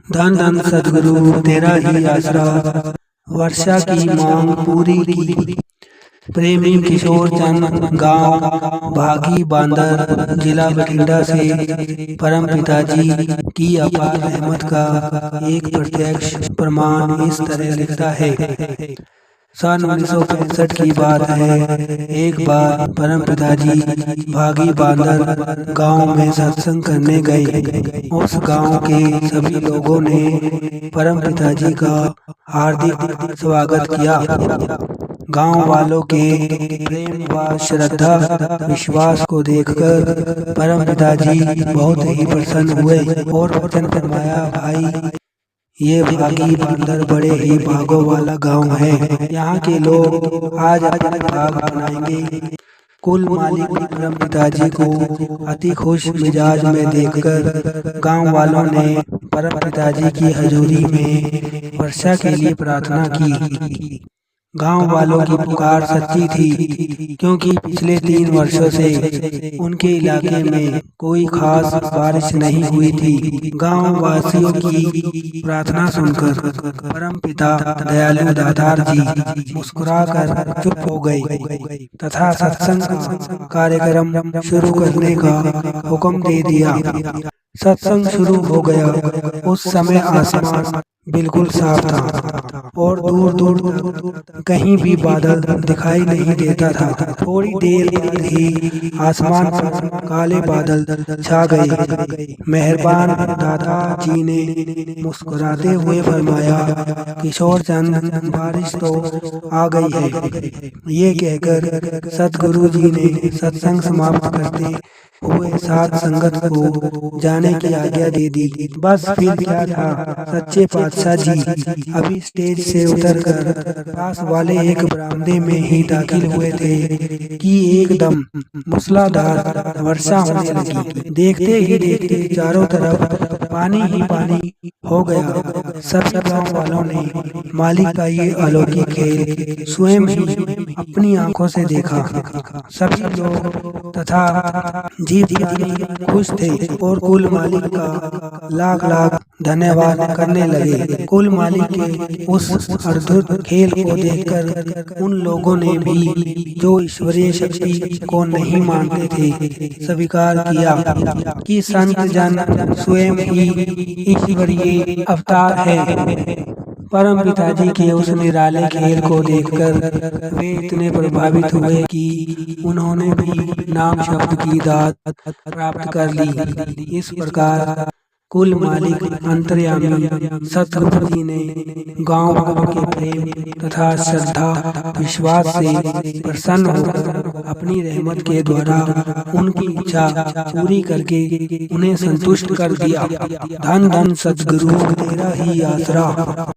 धन धन सद्गुरु तेरा ही आसरा, वर्षा की मांग पूरी की। प्रेमी किशोर चंद, गांव भागी बांदर, जिला बठिंडा से परम पिताजी की अपार रहमत का एक प्रत्यक्ष प्रमाण इस तरह लिखता है। सन 1965 की बात है। एक बार परम पिताजी भागी बांदर गांव में सत्संग करने गए। उस गांव के सभी लोगों ने परम पिताजी का हार्दिक स्वागत किया। गांव वालों के प्रेम व श्रद्धा विश्वास को देखकर परम पिताजी बहुत ही प्रसन्न हुए और वचन फरमाया, भाई ये भागी बांदर बड़े ही भागों वाला गांव है। यहाँ के लोग आज अपने भाग बनाएंगे। कुल मालिक ने परम पिताजी को अति खुश मिजाज में देखकर गांव वालों ने परम पिताजी की हजूरी में वर्षा के लिए प्रार्थना की। गांव वालों की पुकार सच्ची थी, क्योंकि पिछले 3 वर्षों से उनके इलाके में कोई खास बारिश नहीं हुई थी। गांव वासियों की प्रार्थना सुनकर परम पिता दयालु दातार जी मुस्कुराकर चुप हो गए तथा सत्संग कार्यक्रम शुरू करने का हुक्म दे दिया। सत्संग शुरू हो गया। उस समय आसमान बिल्कुल साफ था और दूर दूर तक कहीं भी बादल दिखाई नहीं देता था। थोड़ी देर बाद ही आसमान पर काले बादल छा गए। मेहरबान दादा जी ने मुस्कुराते हुए फरमाया, किशोर चंद, बारिश तो आ गई है। ये कहकर सतगुरु जी ने सत्संग समाप्त करते हुए साथ संगत को जाने की आज्ञा दे दी। बस फिर क्या था, सच्चे पातशाह जी अभी स्टेज से उतरकर पास वाले एक बरामदे में ही दाखिल हुए थे कि एकदम मूसलाधार वर्षा होने लगी। देखते ही देखते चारों तरफ पानी ही पानी हो गया। सभी गांव वालों ने मालिक का ये अलौकिक खेल स्वयं ही अपनी आंखों से देखा। सभी लोग तथा जीव प्राणी खुश थे और कुल मालिक का लाख लाख धन्यवाद करने लगे। कुल मालिक के उस अद्भुत खेल को देखकर उन लोगों ने भी, जो ईश्वरीय शक्ति को नहीं मानते थे, स्वीकार किया कि संत जन स्वयं ही ईश्वरीय अवतार है। परम पिताजी के उस निराले खेल को देखकर वे इतने प्रभावित हुए कि उन्होंने भी नाम शब्द की दात प्राप्त कर ली। इस प्रकार कुल मालिक अंतर्यामी सतगुरु जी ने गांव वालों के प्रेम तथा श्रद्धा विश्वास से प्रसन्न होकर अपनी रहमत के द्वारा उनकी इच्छा पूरी करके उन्हें संतुष्ट कर दिया। धन धन सतगुरु तेरा ही आसरा।